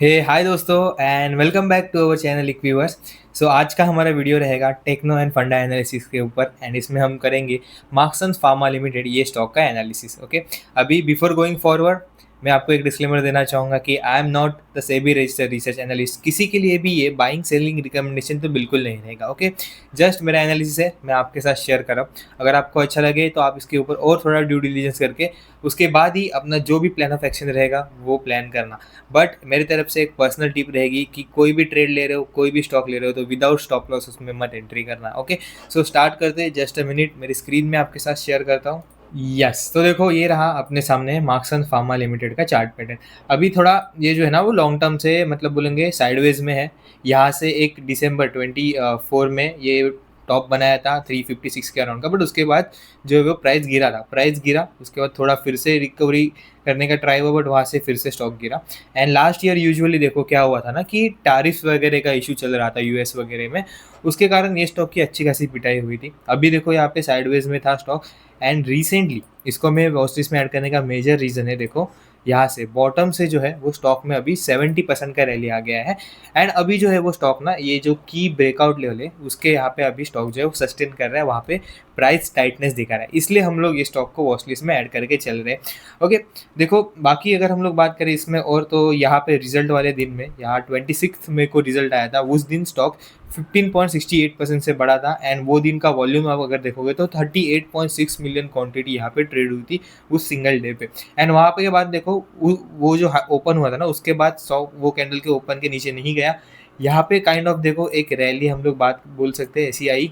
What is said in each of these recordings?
हे hi दोस्तों and welcome back to our channel Equiverse. So आज का हमारा वीडियो रहेगा टेक्नो एंड फंडा एनालिसिस के ऊपर एंड इसमें हम करेंगे मार्क्संस फार्मा लिमिटेड ये स्टॉक का एनालिसिस। ओके, अभी बिफोर गोइंग फॉरवर्ड मैं आपको एक डिस्क्लेमर देना चाहूँगा कि I am not the SEBI registered research analyst. किसी के लिए भी ये बाइंग सेलिंग रिकमेंडेशन तो बिल्कुल नहीं रहेगा। ओके, जस्ट मेरा एनालिसिस है, मैं आपके साथ शेयर कर रहा हूँ। अगर आपको अच्छा लगे तो आप इसके ऊपर और थोड़ा ड्यू डिलिजेंस करके उसके बाद ही अपना जो भी प्लान ऑफ एक्शन रहेगा वो प्लान करना। बट मेरी तरफ से एक पर्सनल टिप रहेगी कि कोई भी ट्रेड ले रहे हो, कोई भी स्टॉक ले रहे हो तो विदाउट स्टॉप लॉस उसमें मत एंट्री करना। ओके, सो स्टार्ट करते हैं। जस्ट अ मिनट, मेरी स्क्रीन में आपके साथ शेयर करता हूँ। यस, तो देखो ये रहा अपने सामने मार्क्सन फार्मा लिमिटेड का चार्ट पैटर्न। अभी थोड़ा ये जो है ना वो लॉन्ग टर्म से मतलब बोलेंगे साइडवेज में है। यहाँ से एक दिसंबर 24 में ये टॉप बनाया था 356 के अराउंड का, बट उसके बाद जो है वो प्राइस गिरा, उसके बाद थोड़ा फिर से रिकवरी करने का ट्राई हुआ, बट वहाँ से फिर से स्टॉक गिरा। एंड लास्ट ईयर यूजुअली देखो क्या हुआ था ना कि टैरिफ्स वगैरह का इशू चल रहा था यूएस वगैरह में, उसके कारण ये स्टॉक की अच्छी खासी पिटाई हुई थी। अभी देखो यहाँ पे साइडवेज में था स्टॉक एंड रिसेंटली इसको मैं वॉच लिस्ट में ऐड करने का मेजर रीज़न है, देखो यहाँ से बॉटम से जो है वो स्टॉक में अभी 70% का रैली आ गया है। एंड अभी जो है वो स्टॉक ना ये जो की ब्रेकआउट लेवल है उसके यहाँ पे अभी स्टॉक जो है वो सस्टेन कर रहा है, वहाँ पे प्राइस टाइटनेस दिखा रहा है, इसलिए हम लोग ये स्टॉक को वॉच लिस्ट में ऐड करके चल रहे हैं। ओके, देखो बाकी अगर हम लोग बात करें इसमें और तो यहाँ पे रिजल्ट वाले दिन में यहाँ 26 मई को रिजल्ट आया था, उस दिन स्टॉक 15.68% से बढ़ा था। एंड वो दिन का वॉल्यूम आप अगर देखोगे तो 38.6 मिलियन क्वांटिटी यहाँ पे ट्रेड हुई थी उस सिंगल डे पे। एंड वहाँ पे के बाद देखो वो जो ओपन हुआ था ना उसके बाद स्टॉक वो कैंडल के ओपन के नीचे नहीं गया। यहाँ पे काइंड ऑफ देखो एक रैली हम लोग बात बोल सकते हैं ऐसी आई।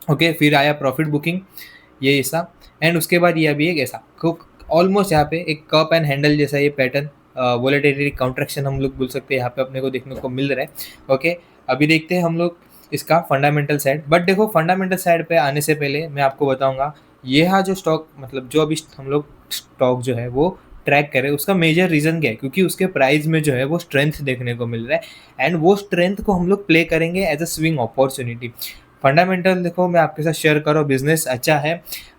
ओके, फिर आया प्रॉफिट बुकिंग ये ऐसा, एंड उसके बाद ये अभी एक ऐसा ऑलमोस्ट यहाँ पे एक कप एंड हैंडल जैसा ये पैटर्न वोलेटिलिटी काउंट्रैक्शन हम लोग बोल सकते हैं यहाँ पे अपने को देखने को मिल रहा है। ओके, अभी देखते हैं हम लोग इसका फंडामेंटल साइड। बट देखो फंडामेंटल साइड पे आने से पहले मैं आपको बताऊंगा ये हाँ जो स्टॉक मतलब जो अभी हम लोग स्टॉक जो है वो ट्रैक करें उसका मेजर रीज़न क्या है, क्योंकि उसके प्राइस में जो है वो स्ट्रेंथ देखने को मिल रहा है एंड वो स्ट्रेंथ को हम लोग प्ले करेंगे as a swing opportunity. Fundamental देखो मैं आपके साथ शेयर करो, बिजनेस अच्छा है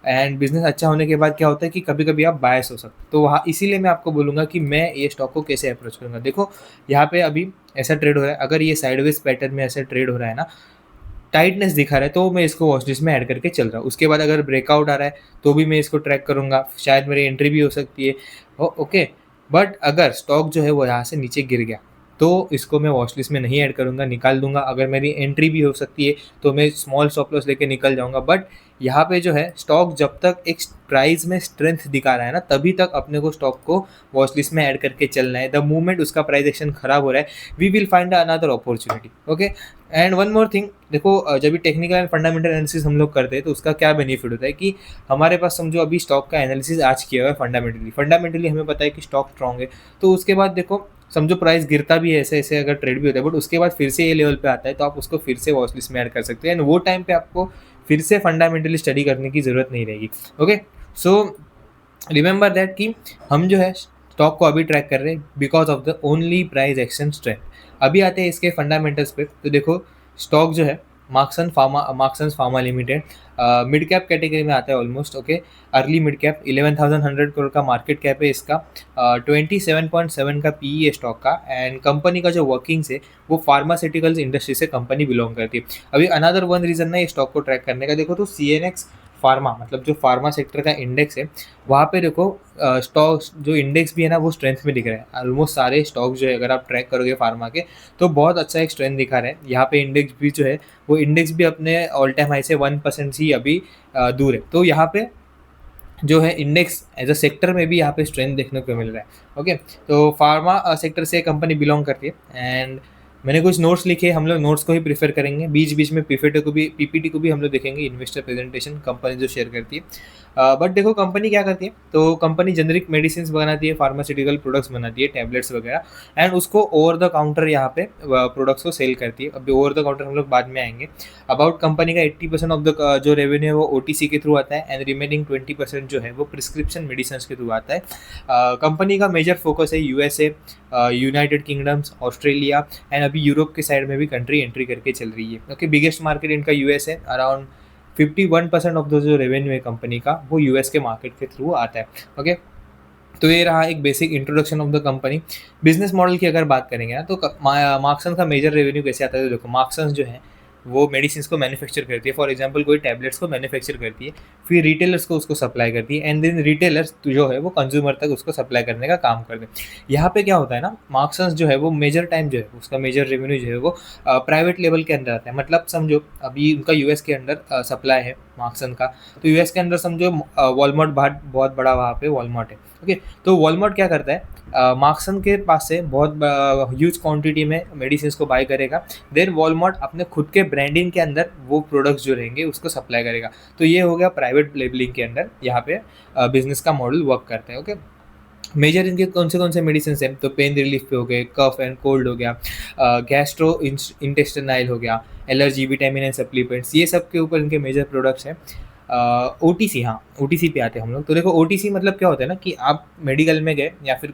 एंड बिजनेस अच्छा होने के बाद क्या होता है कि कभी कभी आप बायस हो सकते, तो वहाँ इसीलिए मैं आपको बोलूँगा कि मैं ये स्टॉक को कैसे अप्रोच करूँगा। देखो यहाँ पे अभी ऐसा ट्रेड हो रहा है, अगर ये साइडवेज पैटर्न में ऐसा ट्रेड हो रहा है ना, टाइटनेस दिखा रहा है, तो मैं इसको वॉच लिस्ट में ऐड करके चल रहा हूँ। उसके बाद अगर ब्रेकआउट आ रहा है तो भी मैं इसको ट्रैक करूँगा, शायद मेरी एंट्री भी हो सकती है। ओके, बट अगर स्टॉक जो है वो यहाँ से नीचे गिर गया तो इसको मैं वॉच लिस्ट में नहीं ऐड करूँगा, निकाल दूंगा। अगर मेरी एंट्री भी हो सकती है तो मैं स्मॉल स्टॉप लॉस लेके निकल जाऊँगा। बट यहाँ पे जो है स्टॉक जब तक एक प्राइस में स्ट्रेंथ दिखा रहा है ना तभी तक अपने को स्टॉक को वॉच लिस्ट में ऐड करके चलना है। द मोमेंट उसका प्राइस एक्शन खराब हो रहा है we will find another opportunity. Okay, and one more thing, देखो जब भी टेक्निकल एंड फंडामेंटल एनालिसिस हम लोग करते हैं तो उसका क्या बेनिफिट होता है कि हमारे पास समझो अभी स्टॉक का एनालिसिस आज किया हुआ है फंडामेंटली हमें पता है कि स्टॉक स्ट्रॉन्ग है, तो उसके बाद देखो समझो प्राइस गिरता भी है ऐसे ऐसे अगर ट्रेड भी होता है, बट उसके बाद फिर से ये लेवल पे आता है तो आप उसको फिर से वॉच लिस्ट में ऐड कर सकते हैं एंड वो टाइम पे आपको फिर से फंडामेंटली स्टडी करने की ज़रूरत नहीं रहेगी। ओके, सो रिमेंबर दैट कि हम जो है स्टॉक को अभी ट्रैक कर रहे हैं because of the only price action strength. अभी आते हैं इसके फंडामेंटल्स पे, तो देखो स्टॉक जो है Marksans pharma limited mid cap category में आता है almost. Okay, early mid cap 11,100 crore का मार्केट कैप है इसका, 27.7 का पी है स्टॉक का। एंड कंपनी का जो वर्किंग्स है वो फार्मास्यूटिकल्स इंडस्ट्री से कंपनी बिलोंग करती है। अभी अनदर वन रीज़न ना ये स्टॉक को ट्रैक करने का, देखो तो CNX फार्मा मतलब जो फार्मा सेक्टर का इंडेक्स है वहाँ पे देखो स्टॉक जो इंडेक्स भी है ना वो स्ट्रेंथ में दिख रहा है। ऑलमोस्ट सारे स्टॉक जो है अगर आप ट्रैक करोगे फार्मा के तो बहुत अच्छा एक स्ट्रेंथ दिखा रहे हैं। यहाँ पे इंडेक्स भी जो है वो इंडेक्स भी अपने ऑल टाइम हाई से 1% ही अभी दूर है, तो यहाँ पे जो है इंडेक्स एज अ सेक्टर में भी यहाँ पे स्ट्रेंथ देखने को मिल रहा है। ओके, तो फार्मा सेक्टर से कंपनी बिलोंग करती है एंड मैंने कुछ नोट्स लिखे, हम लोग नोट्स को ही प्रीफर करेंगे, बीच बीच में पीपीटी को भी हम लोग देखेंगे, इन्वेस्टर प्रेजेंटेशन कंपनी जो शेयर करती है। बट देखो कंपनी क्या करती है, तो कंपनी जेनरिक मेडिसिन बनाती है, फार्मास्यूटिकल प्रोडक्ट्स बनाती है, टैबलेट्स वगैरह, एंड उसको ओवर द काउंटर यहाँ पे प्रोडक्ट्स को सेल करती है। अभी ओवर द काउंटर हम लोग बाद में आएंगे। अबाउट कंपनी का 80% ऑफ द जो रेवेन्यू है वो OTC के थ्रू आता है एंड रिमेनिंग 20% जो है वो प्रिस्क्रिप्शन मेडिसिन के थ्रू आता है। कंपनी का मेजर फोकस है USA, United kingdoms, Australia and अभी यूरोप के साइड में भी कंट्री एंट्री करके चल रही है। ओके, बिगेस्ट मार्केट इनका US है, अराउंड 51% ऑफ द जो रेवेन्यू है कंपनी का वो US के मार्केट के थ्रू आता है। ओके, तो ये रहा एक basic introduction of the company. Business model की अगर बात करेंगे ना, तो मार्क्संस का मेजर रेवेन्यू कैसे आता है? तो देखो, मार्क्संस जो है वो मेडिसिन को मैन्युफैक्चर करती है। फॉर एग्जांपल कोई टैबलेट्स को मैन्युफैक्चर करती है, फिर रिटेलर्स को उसको सप्लाई करती है, एंड देन रिटेलर्स जो है वो कंज्यूमर तक उसको सप्लाई करने का काम करते हैं। यहाँ पे क्या होता है ना, मार्क्संस जो है वो मेजर टाइम जो है उसका मेजर रेवेन्यू जो है वो प्राइवेट लेवल के अंदर आता है। मतलब समझो अभी उनका यूएस के अंदर सप्लाई है मार्क्सन का, तो यूएस के अंदर समझो वॉलमार्ट बहुत बड़ा वहाँ पे वॉलमार्ट है। ओके, तो वॉलमार्ट क्या करता है, मार्क्सन के पास से बहुत ह्यूज क्वांटिटी में मेडिसिन को बाय करेगा, देन वॉलमार्ट अपने खुद के ब्रांडिंग के अंदर वो प्रोडक्ट्स जो रहेंगे उसको सप्लाई करेगा। तो ये हो गया प्राइवेट लेबलिंग के अंदर यहाँ पे बिजनेस का मॉडल वर्क करता है। ओके, मेजर इनके कौन से मेडिसिन हैं? तो पेन रिलीफ पे हो गए, कफ एंड कोल्ड हो गया, गैस्ट्रो इंटेस्टाइनल हो गया, एलर्जी, विटामिन एंड सप्लीमेंट्स, ये सब के ऊपर इनके मेजर प्रोडक्ट्स हैं। ओटीसी, हाँ ओटीसी पे आते हैं हम लोग। तो देखो ओटीसी मतलब क्या होता है ना, कि आप मेडिकल में गए या फिर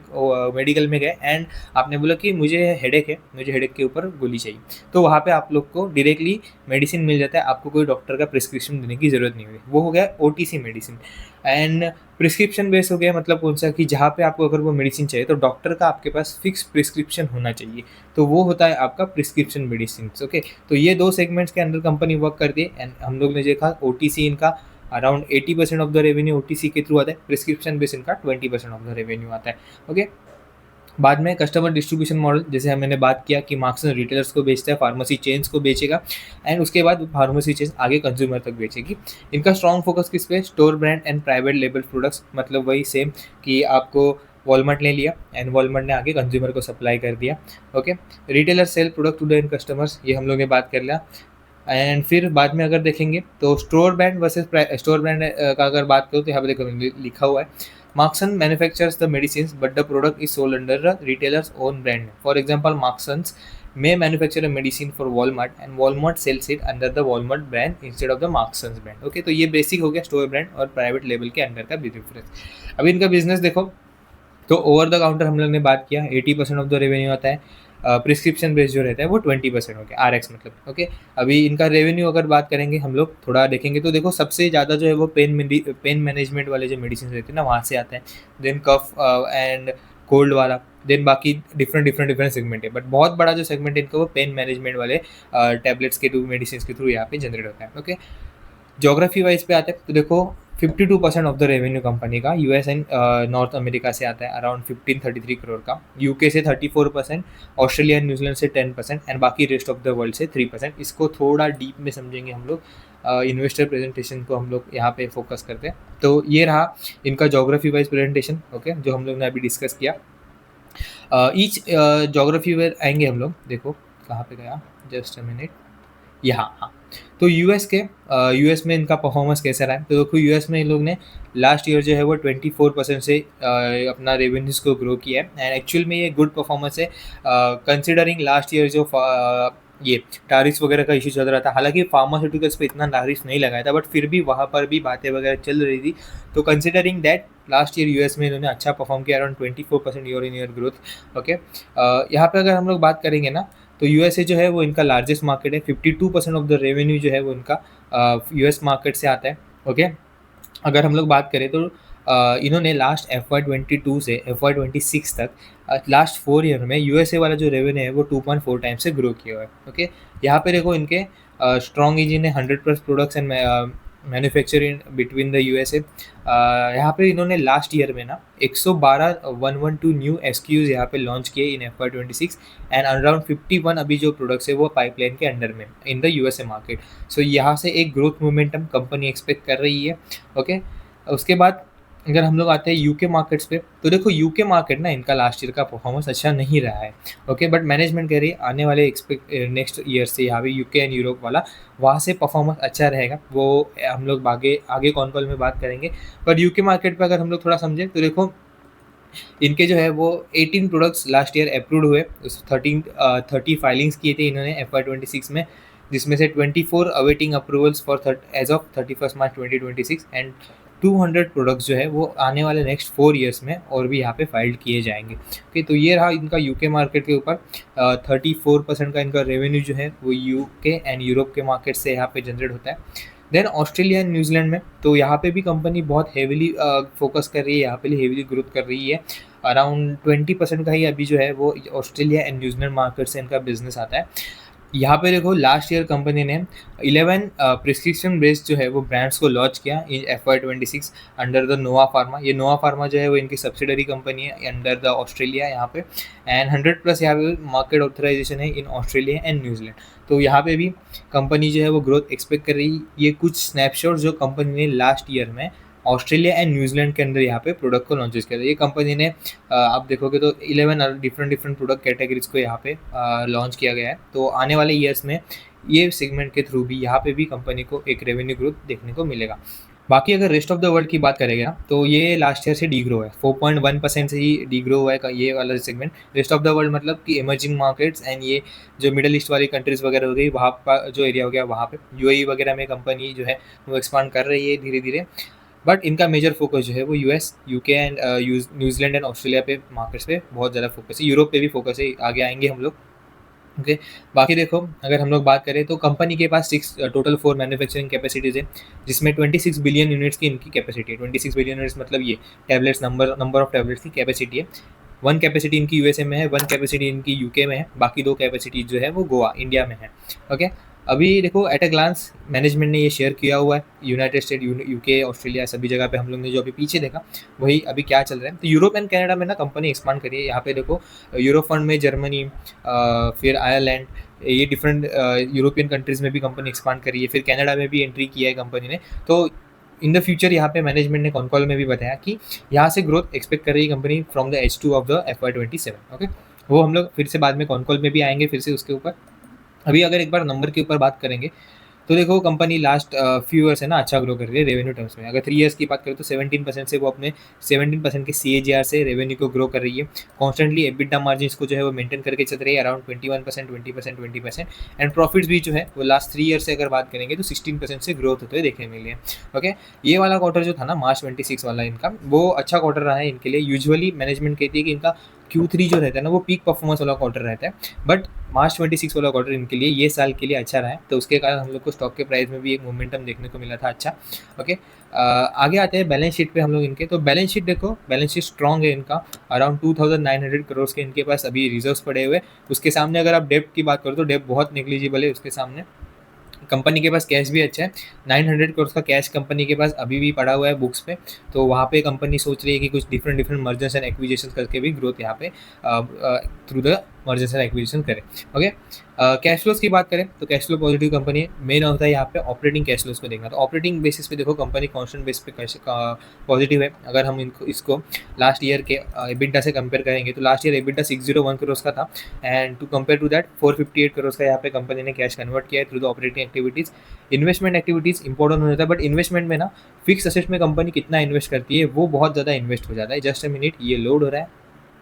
मेडिकल में गए एंड आपने बोला कि मुझे हेडेक है, मुझे हेडेक के ऊपर गोली चाहिए, तो वहाँ पे आप लोग को डायरेक्टली मेडिसिन मिल जाता है, आपको कोई डॉक्टर का प्रिस्क्रिप्शन देने की ज़रूरत नहीं हुई। वो हो गया OTC medicine. And prescription base हो गया, मतलब कौन सा, कि जहाँ पे आपको अगर वो मेडिसिन चाहिए तो डॉक्टर का आपके पास फिक्स प्रिस्क्रिप्शन होना चाहिए, तो वो होता है आपका प्रिस्क्रिप्शन मेडिसिन। ओके, तो ये दो सेगमेंट्स के अंदर कंपनी वर्क करती है। एंड हम लोग ने देखा ओटीसी इनका around 80% of the revenue OTC के थ्रू आता है, प्रिस्क्रिप्शन बेस इनका 20% ऑफ द रेवेन्यू आता है। ओके, बाद में कस्टमर डिस्ट्रीब्यूशन मॉडल, जैसे मैंने बात किया कि मार्क्सन रिटेलर्स को बेचता है, फार्मेसी चेन्स को बेचेगा, एंड उसके बाद फार्मेसी चेन्स आगे कंज्यूमर तक बेचेगी। इनका स्ट्रॉन्ग फोकस किस पे? Store brand and private label products, मतलब वही सेम कि आपको वॉलमार्ट ले लिया एंड वॉलमार्ट ने आगे कंज्यूमर को सप्लाई कर दिया। Okay, retailer sell product to the end customers, ये हम लोग ने बात कर लिया। एंड फिर बाद में अगर देखेंगे तो store brand versus store brand का अगर बात करूँ तो यहाँ पे देखो लिखा हुआ है, Marksans manufactures the medicine but the product is sold under retailers own brand. For example Marksans may manufacture a medicine for Walmart and Walmart sells it under the Walmart brand instead of the Marksans brand। Okay, तो ये basic हो गया store brand और private label के under का भी difference. अभी इनका बिजनेस देखो, तो ओवर द काउंटर हम लोग ने बात किया 80% ऑफ द रेवेन्यू आता है, प्रिस्क्रिप्शन बेस्ड जो रहता है वो 20% हो गया, RX मतलब। ओके, अभी इनका रेवेन्यू अगर बात करेंगे हम लोग थोड़ा देखेंगे तो देखो सबसे ज़्यादा जो है वो पेन मैनेजमेंट वाले जो मेडिसिन रहते हैं ना वहाँ से आते हैं, देन कफ एंड कोल्ड वाला, देन बाकी डिफरेंट सेगमेंट है, बट बहुत बड़ा जो सेगमेंट है इनका वो पेन मैनेजमेंट वाले टैबलेट्स के थ्रू, मेडिसिन के थ्रू यहाँ पे जनरेट होता है। ओके, जोग्राफी वाइज पे आते हैं तो देखो 52% ऑफ द रेवेन्यू कंपनी का यूएस एंड नॉर्थ अमेरिका से आता है, अराउंड 1533 करोड़ का, यूके से 34%, ऑस्ट्रेलिया एंड न्यूजीलैंड से 10% एंड बाकी रेस्ट ऑफ द वर्ल्ड से 3%। इसको थोड़ा डीप में समझेंगे हम लोग, इन्वेस्टर प्रेजेंटेशन को हम लोग यहाँ पे फोकस करते हैं। तो ये रहा इनका जोग्राफी वाइज प्रेजेंटेशन। ओके, जो हम लोग ने अभी डिस्कस किया। ईच जोग्राफी वाइज आएंगे हम लोग, देखो कहाँ पे गया, जस्ट अ मिनट, यहाँ, हाँ। तो यूएस में इनका परफॉर्मेंस कैसा रहा है? तो देखो यूएस में इन लोग ने लास्ट ईयर जो है वो 24% से अपना रेवेन्यूज को ग्रो किया है, एंड एक्चुअल में ये गुड परफॉर्मेंस है कंसिडरिंग लास्ट ईयर जो ये टैरिफ्स वगैरह का इशू चल रहा था। हालांकि फार्मास्यूटिकल्स पे इतना टैरिफ नहीं लगाया था, बट फिर भी वहाँ पर भी बातें वगैरह चल रही थी। तो considering that last year US में इन्होंने अच्छा परफॉर्म किया, around 24% year in year growth. Okay, यहाँ पे अगर हम लोग बात करेंगे ना तो यूएसए जो है वो इनका लार्जेस्ट मार्केट है, 52% ऑफ द रेवेन्यू जो है वो इनका यूएस मार्केट से आता है। ओके, अगर हम लोग बात करें तो इन्होंने लास्ट FY22 से FY26 तक लास्ट 4 ईयर में यूएसए वाला जो रेवेन्यू है वो 2.4 टाइम्स से ग्रो किया हुआ है। ओके, यहाँ पे देखो इनके स्ट्रॉन्ग इंजन है, 100+ products and manufacturing between the USA. यहाँ पे इन्होंने लास्ट ईयर में ना 112 न्यू SKUs यहाँ पे लॉन्च किए इन FY26 एंड अराउंड 51 अभी जो प्रोडक्ट्स है वो पाइपलाइन के अंडर में इन द यूएसए मार्केट। सो यहाँ से एक ग्रोथ मोमेंटम कंपनी एक्सपेक्ट कर रही है। ओके, उसके बाद अगर हम लोग आते हैं यूके मार्केट्स पे तो देखो यूके मार्केट ना इनका लास्ट ईयर का परफॉर्मेंस अच्छा नहीं रहा है। ओके, बट मैनेजमेंट कह रही है आने वाले नेक्स्ट ईयर से यहाँ पे यूके एंड यूरोप वाला वहाँ से परफॉर्मेंस अच्छा रहेगा, वो हम लोग आगे कॉन कॉल में बात करेंगे। पर यूके मार्केट पे अगर हम लोग थोड़ा समझें तो देखो इनके जो है वो 18 प्रोडक्ट्स लास्ट ईयर अप्रूव्ड हुए, उस 30 फाइलिंग्स किए थे इन्होंने FY26 में, जिसमें से 24 awaiting approvals for as of 31 March 2026 and 200 products जो है वो आने वाले नेक्स्ट 4 ईयर्स में और भी यहाँ पे फाइल्ड किए जाएंगे। ओके, तो ये रहा इनका यूके मार्केट के ऊपर 34% का इनका रेवेन्यू जो है वो यूके एंड यूरोप के मार्केट से यहाँ पे जनरेट होता है। देन ऑस्ट्रेलिया एंड न्यूजीलैंड में, तो यहाँ पे भी कंपनी बहुत हेविली फोकस कर रही है, यहाँ पे हेविली ग्रोथ कर रही है। अराउंड 20% का ही अभी जो है वो ऑस्ट्रेलिया एंड न्यूजीलैंड मार्केट से इनका बिजनेस आता है। यहाँ पे देखो लास्ट ईयर कंपनी ने 11 प्रिस्क्रिप्शन बेस्ड जो है वो ब्रांड्स को लॉन्च किया इन FY26 under the Nova pharma. ये नोवा फार्मा जो है वो इनकी सब्सिडरी कंपनी है अंडर द ऑस्ट्रेलिया यहाँ पे, एंड 100+ यहाँ पे मार्केट ऑथराइजेशन है इन ऑस्ट्रेलिया एंड न्यूजीलैंड। तो यहाँ पे भी कंपनी जो है वो ग्रोथ एक्सपेक्ट कर रही है। ये कुछ स्नैपशॉट जो कंपनी ने लास्ट ईयर में ऑस्ट्रेलिया एंड न्यूजीलैंड के अंदर यहाँ पे प्रोडक्ट को लॉन्चेस किया था। ये कंपनी ने आप देखोगे तो 11 डिफरेंट प्रोडक्ट कैटेगरीज को यहाँ पे लॉन्च किया गया है। तो आने वाले ईयर्स में ये सेगमेंट के थ्रू भी यहाँ पे भी कंपनी को एक रेवेन्यू ग्रोथ देखने को मिलेगा। बाकी अगर रेस्ट ऑफ द वर्ल्ड की बात करेंगे ना, तो ये लास्ट ईयर से डीग्रो है, 4.1% से ही डीग्रो हुआ है ये वाला segment. Rest of the world मतलब कि इमर्जिंग मार्केट्स एंड ये जो मिडल ईस्ट वाली कंट्रीज़ वगैरह हो गई, वहाँ पर जो एरिया हो गया, वहाँ पे UAE वगैरह में कंपनी जो है वो एक्सपांड कर रही है धीरे धीरे। बट इनका मेजर फोकस जो है वो US, UK and New Zealand and Australia पे मार्केट्स पे बहुत ज़्यादा फोकस है। यूरोप पे भी फोकस है, आगे आएंगे हम लोग। ओके, बाकी देखो अगर हम लोग बात करें तो कंपनी के पास टोटल 4 मैन्युफैक्चरिंग कैपेसिटीज़ है, जिसमें 26 बिलियन यूनिट्स की इनकी कैपेसिटी है। 26 बिलियन यूनिट्स मतलब ये टैबलेट्स नंबर ऑफ टैबलेट्स की कैपेसिटी है। 1 कैपेसिटी इनकी USA में है, 1 कैपेसिटी इनकी UK में है, बाकी 2 कैपेसिटी जो है वो गोवा इंडिया में है। ओके, अभी देखो एट अ ग्लांस मैनेजमेंट ने ये शेयर किया हुआ है, यूनाइटेड स्टेट, UK, ऑस्ट्रेलिया सभी जगह पे हम लोग ने जो अभी पीछे देखा वही अभी क्या चल रहा है। तो यूरोप एंड कनाडा में ना कंपनी एक्सपांड करी है। यहाँ पे देखो यूरोप फंड में जर्मनी, फिर आयरलैंड, ये डिफरेंट यूरोपियन कंट्रीज़ में भी कंपनी एक्सपांड करी है। फिर कनाडा में भी एंट्री किया है कंपनी ने। तो इन द फ्यूचर यहाँ पे मैनेजमेंट ने कॉल में भी बताया कि यहाँ से ग्रोथ एक्सपेक्ट कर रही है company from the H2 of the FY27। Okay, वो हम लोग फिर से बाद में कॉल में भी आएंगे फिर से उसके ऊपर। अभी अगर एक बार नंबर के ऊपर बात करेंगे तो देखो कंपनी लास्ट फ्यू ईयर्स है ना अच्छा ग्रो कर रही है रेवेन्यू टर्म्स में। अगर 3 ईयर्स की बात करें तो 17% से वो अपने 17% के CAGR से रेवेन्यू को ग्रो कर रही है। कॉन्स्टेंटली EBITDA मार्जिन को जो है वो मेंटेन करके चल रही है अराउंड 21%, 20%। एंड प्रॉफिट्स भी जो है वो लास्ट 3 ईयर से अगर बात करेंगे तो 16% से ग्रोथ होते हुए देखने मिले हैं। ओके, ये वाला क्वार्टर जो था ना मार्च 26 वाला इनका, वो अच्छा क्वार्टर रहा है इनके लिए। यूजुअली मैनेजमेंट कहती है कि इनका Q3 जो रहता है ना वो पीक परफॉर्मेंस वाला क्वार्टर रहता है, बट मार्च 26 वाला क्वार्टर इनके लिए ये साल के लिए अच्छा रहा है। तो उसके कारण हम लोग को स्टॉक के प्राइस में भी एक मोमेंटम देखने को मिला था अच्छा। ओके, आगे आते हैं बैलेंस शीट पे हम लोग इनके। तो बैलेंस शीट देखो, बैलेंस शीट स्ट्रॉन्ग है इनका, अराउंड 2900 करोड़ के इनके पास अभी रिजर्व्स पड़े हुए। उसके सामने अगर आप डेप्ट की बात करो तो डेप्ट बहुत नेग्लिजिबल है उसके सामने। कंपनी के पास कैश भी अच्छा है, 900 करोड़ का कैश कंपनी के पास अभी भी पड़ा हुआ है बुक्स पे। तो वहाँ पे कंपनी सोच रही है कि कुछ डिफरेंट मर्जर्स एंड एक्विजिशन करके भी ग्रोथ यहाँ पे through the mergers and acquisition करें। ओके, कैश फ्लोज की बात करें तो कैश फ्लो पॉजिटिव कंपनी है। मेन होता है यहाँ पे ऑपरेटिंग कैश फ्लोज को देखना। तो ऑपरेटिंग बेसिस पे देखो कंपनी कॉन्स्टेंट बेस पे पॉजिटिव है। अगर हम इसको लास्ट ईयर के EBITDA से कंपेयर करेंगे तो लास्ट ईयर EBITDA 601 करोड़ का था, and to compare to that 458 crore का यहाँ पे कंपनी ने कैश कन्वर्ट किया है through the operating activities. Investment activities important हो जाता है, बट इन्वेस्टमेंट में ना फिक्स असेट में कंपनी कितना इन्वेस्ट करती है वो बहुत ज़्यादा इन्वेस्ट हो जाता है। जस्ट अ मिनट, ये लोड हो रहा है।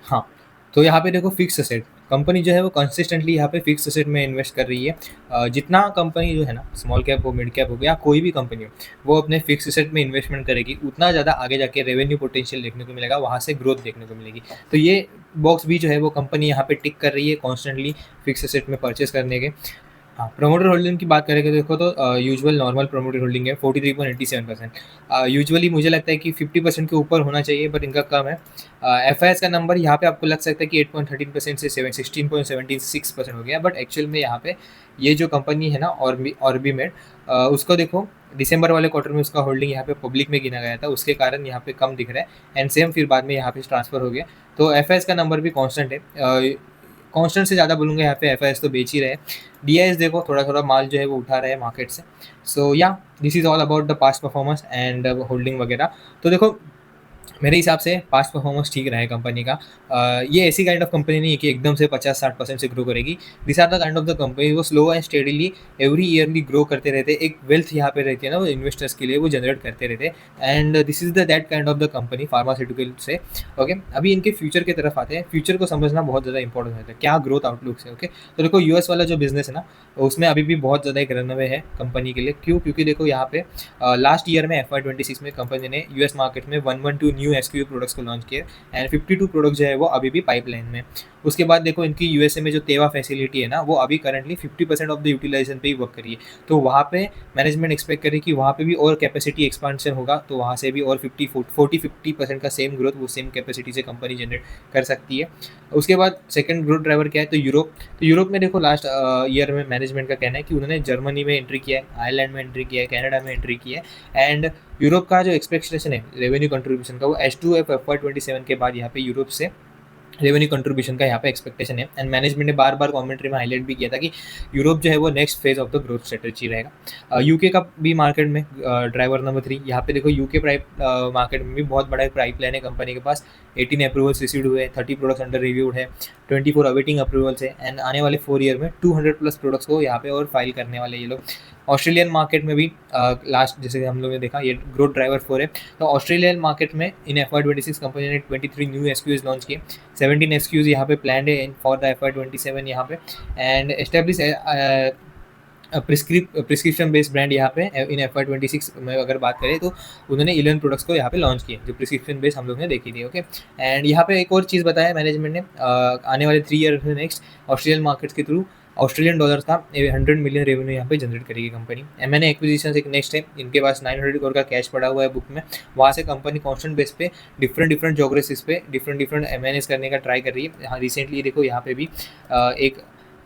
हाँ, तो यहाँ पे देखो फिक्स असेट कंपनी जो है वो कंसिस्टेंटली यहाँ पे फिक्स असेट में इन्वेस्ट कर रही है। जितना कंपनी जो है ना स्मॉल कैप हो, मिड कैप हो या कोई भी कंपनी हो, वो अपने फिक्स असेट में इन्वेस्टमेंट करेगी, उतना ज़्यादा आगे जाके रेवेन्यू पोटेंशियल देखने को मिलेगा, वहाँ से ग्रोथ देखने को मिलेगी। तो ये बॉक्स भी जो है वो कंपनी यहाँ पे टिक कर रही है कॉन्स्टेंटली फिक्स असेट में परचेस करने के। हाँ, प्रमोटर होल्डिंग की बात करेंगे तो देखो तो यूजुअल नॉर्मल प्रमोटर होल्डिंग है 43.87%। यूजुअली मुझे लगता है कि 50% के ऊपर होना चाहिए, बट इनका कम है। FIS का नंबर यहाँ पे आपको लग सकता है कि 8.13% से 16.76% हो गया, बट एक्चुअल में यहाँ पे ये जो कंपनी है ना ऑर्बिमेड, उसको देखो दिसंबर वाले क्वार्टर में उसका होल्डिंग यहाँ पे पब्लिक में गिना गया था, उसके कारण यहाँ पे कम दिख रहा है, एंड सेम फिर बाद में यहाँ पे ट्रांसफर हो गया। तो FIS का नंबर भी कॉन्स्टेंट है। कॉन्स्टेंट से ज़्यादा बोलूँगा यहाँ पे FIS तो बेच ही रहे। DIS देखो थोड़ा माल जो है वो उठा रहे हैं मार्केट से। सो या this is all about the past performance and holding वगैरह। तो देखो मेरे हिसाब से पास्ट परफॉर्मेंस ठीक रहा है कंपनी का। ये ऐसी काइंड ऑफ कंपनी नहीं है कि एकदम से 50-60% से ग्रो करेगी। This are the kind of the company वो slow and steadily every yearly grow करते रहते, एक वेल्थ यहाँ पे रहती है ना वो इन्वेस्टर्स के लिए वो जनरेट करते रहते। And this is the that kind of the company pharmaceutical से। ओके, अभी इनके फ्यूचर की तरफ आते हैं। फ्यूचर को समझना बहुत ज़्यादा इंपॉर्टेंट होता है, क्या ग्रोथ आउटलुक्स है। ओके, तो देखो US वाला जो बिजनेस है ना उसमें अभी भी बहुत ज़्यादा एक रनवे है कंपनी के लिए। क्यों? क्योंकि देखो यहाँ पे लास्ट ईयर में FY26 में कंपनी ने US मार्केट में 112 न्यू न्यू एसक्यूएल प्रोडक्ट्स को लॉन्च किया एंड 52 प्रोडक्ट जो है वो अभी भी पाइपलाइन में। उसके बाद देखो इनकी यूएसए में जो तेवा फैसिलिटी है ना, वो अभी करंटली 50% ऑफ द यूटिलाइजेशन पे ही वर्क कर रही है। तो वहाँ पे मैनेजमेंट एक्सपेक्ट करे कि वहाँ पे भी और कैपेसिटी एक्सपांशन होगा, तो वहाँ से भी और 50% का सेम ग्रोथ वो सेम कैपेसिटी से कंपनी जनरेट कर सकती है। उसके बाद सेकंड ग्रोथ ड्राइवर क्या है, तो यूरोप में देखो लास्ट ईयर में मैनेजमेंट का कहना है कि उन्होंने जर्मनी में एंट्री किया है, आयरलैंड में एंट्री किया है, कनाडा में एंट्री किया है एंड यूरोप का जो एक्सपेक्टेशन है रेवेन्यू कंट्रीब्यूशन का, वो H2 FY27 के बाद यहाँ पे यूरोप से रेवेन्यू कंट्रीब्यूशन का यहाँ पे एक्सपेक्टेशन है। एंड मैनेजमेंट ने बार बार कमेंट्री में हाईलाइट भी किया था कि यूरोप जो है वो next phase of the growth strategy रहेगा। यूके का भी मार्केट में ड्राइवर नंबर 3, यहाँ पे देखो यूके मार्केट में भी बहुत बड़ा पाइप प्लान है कंपनी के पास। 18 अप्रूवल्स रिसीव्ड हुए हैं, 30 प्रोडक्ट्स अंडर रिव्यूड है, 24 अवेटिंग अप्रूवल्स है एंड आने वाले 4 ईयर में 200+ प्रोडक्ट्स को यहाँ पे और फाइल करने वाले ये लोग। ऑस्ट्रेलियन मार्केट में भी लास्ट जैसे हम लोगों ने देखा ये ग्रोथ ड्राइवर 4 है। तो ऑस्ट्रेलियन मार्केट में इन FY26 कंपनी ने 23 न्यू SKUs लॉन्च किए, 17 SKUs यहाँ पे प्लान है फॉर द FY27 यहाँ पे and establish prescription based brand यहाँ पे इन FY26 में अगर बात करें तो उन्होंने 11 प्रोडक्ट्स को यहाँ पे लॉन्च किए जो प्रिस्क्रिप्शन बेस्ड हम लोग ने देखी थी। ओके, एंड यहाँ पे एक और चीज़ बताया मैनेजमेंट ने, आने वाले 3 ईयर में नेक्स्ट ऑस्ट्रेलियन मार्केट्स के थ्रू ऑस्ट्रेलियन डॉलर का 100 मिलियन रेवेन्यू यहाँ पे जनरेट करेगी कंपनी। M&A एक्विजिशन एक नेक्स्ट है, इनके पास 900 करोड़ का कैश पड़ा हुआ है बुक में, वहाँ से कंपनी कॉन्स्टेंट बेस पे डिफरेंट ज्योग्राफीज पे डिफरेंट M&As करने का ट्राई कर रही है। यहाँ रिसेंटली देखो यहाँ पे भी एक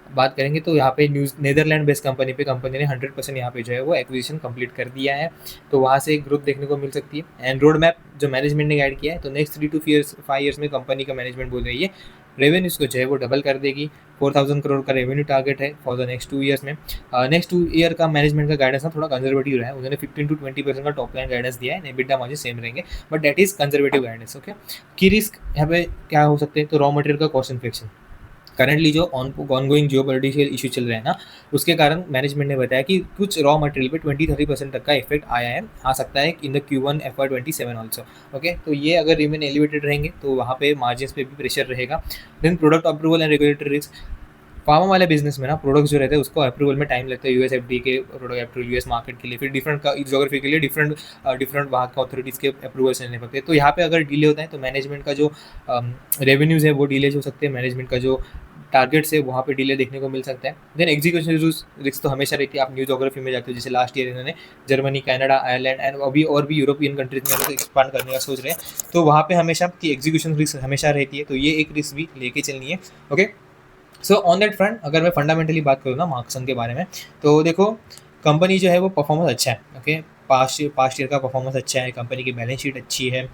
बात करेंगे तो यहाँ पे नीदरलैंड बेस्ड कंपनी ने 100% यहाँ पे जो है वो एक्विजिशन कंप्लीट कर दिया है, तो वहाँ से एक ग्रोथ देखने को मिल सकती है। एंड रोड मैप जो मैनेजमेंट ने गाइड किया है, तो नेक्स्ट 3 to 5 ईयर्स में कंपनी का मैनेजमेंट बोल रही है रेवेन्यूज को जो है वो डबल कर देगी। 4000 करोड़ का रेवेन्यू टारगेट है फॉर द नेक्स्ट 2 ईयर्स में। नेक्स्ट 2 ईयर का मैनेजमेंट का गाइडेंस ना थोड़ा कंजर्वेटिव रहा है, उन्होंने 15 to 20% का टॉप लाइन गाइडेंस दिया है, EBITDA मार्जिन सेम रहेंगे but that is conservative guidance. Okay, की रिस्क यहाँ पे क्या हो सकते हैं, तो रॉ मटेरियल का कॉस्ट इन्फ्लेक्शन। करंटली जो ऑनगोइंग जियोपॉलिटिकल इशू चल रहे हैं ना, उसके कारण मैनेजमेंट ने बताया कि कुछ रॉ मटेरियल पे 20-30% तक का इफेक्ट आ सकता है in the Q1 FY27 also. Okay, तो ये अगर रिमेन एलिवेटेड रहेंगे तो वहाँ पे मार्जिन्स पे भी प्रेशर रहेगा। Then product approval and regulatory risk. Pharma वाले बिजनेस में ना प्रोडक्ट्स जो रहते हैं उसको अप्रूवल में टाइम लगता है, US FDA के प्रोडक्ट अप्रूवल US मार्केट के लिए, फिर डिफरेंट जोग्राफी के लिए डिफरेंट वहाँ के अथॉरिटीज़ के अप्रूवल्स लेने पड़ते हैं। तो यहाँ पे अगर डिले होता है तो मैनेजमेंट का जो रेवेन्यूज़ है वो डिले हो सकते हैं, मैनेजमेंट का जो टारगेट्स है वहाँ पे डिले देखने को मिल सकता है। देन एग्जीक्यूशन रिस्क तो हमेशा रहती है, आप न्यू जोग्राफी में जाते हो, जैसे लास्ट ईयर इन्होंने जर्मनी, कनाडा, आयरलैंड एंड अभी और भी यूरोपियन कंट्रीज में एक्सपांड करने का सोच रहे हैं, तो वहाँ पे हमेशा की एग्जीक्यूशन रिस्क हमेशा रहती है, तो ये एक रिस्क भी लेके चलनी है। Okay, so on that front अगर मैं फंडामेंटली बात करूँ ना मार्क्सन के बारे में, तो देखो कंपनी जो है वो परफॉर्मेंस अच्छा है। ओके, पास्ट ईयर का परफॉर्मेंस अच्छा है, कंपनी की बैलेंस शीट अच्छी है,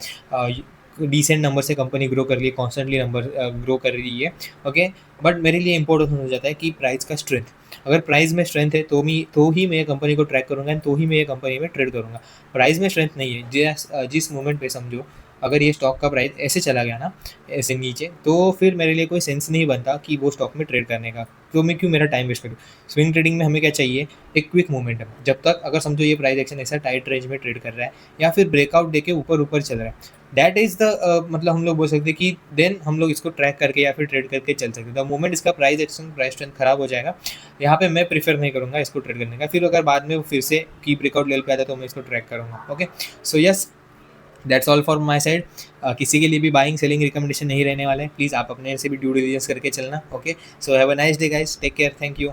डिसेंट नंबर से कंपनी ग्रो कर रही है, कॉन्स्टेंटली नंबर ग्रो कर रही है। ओके, बट मेरे लिए इंपॉर्टेंट हो जाता है कि प्राइस का स्ट्रेंथ, अगर प्राइस में स्ट्रेंथ है तो ही मैं कंपनी को ट्रैक करूँगा एंड तो ही मैं ये कंपनी में ट्रेड करूँगा। प्राइस में स्ट्रेंथ नहीं है, जिस मोमेंट पे समझो अगर ये स्टॉक का प्राइस ऐसे चला गया ना ऐसे नीचे, तो फिर मेरे लिए कोई सेंस नहीं बनता कि वो स्टॉक में ट्रेड करने का, तो मैं क्यों मेरा टाइम वेस्ट करूँ। स्विंग ट्रेडिंग में हमें क्या चाहिए, एक क्विक मोमेंटम। जब तक अगर समझो ये प्राइस एक्शन ऐसा टाइट रेंज में ट्रेड कर रहा है या फिर ब्रेकआउट देके ऊपर चल रहा है, दैट इज़ द मतलब हम लोग बोल सकते हैं कि देन हम लोग इसको ट्रैक करके या फिर ट्रेड करके चल सकते हैं। द मोमेंट इसका प्राइस एक्शन प्राइस स्ट्रेंथ खराब हो जाएगा, यहाँ पे मैं प्रीफर नहीं करूँगा इसको ट्रेड करने का। फिर अगर बाद में फिर से की ब्रेकआउट लेवल पे आता है तो मैं इसको ट्रैक करूँगा। Okay, so yes, that's all for my side. किसी के लिए भी बाइंग सेलिंग रिकमेंडेशन नहीं रहने वाला है, प्लीज़ आप अपने से भी ड्यू डिलिजेंस करके चलना। Okay, so have a nice day guys, take care, thank you.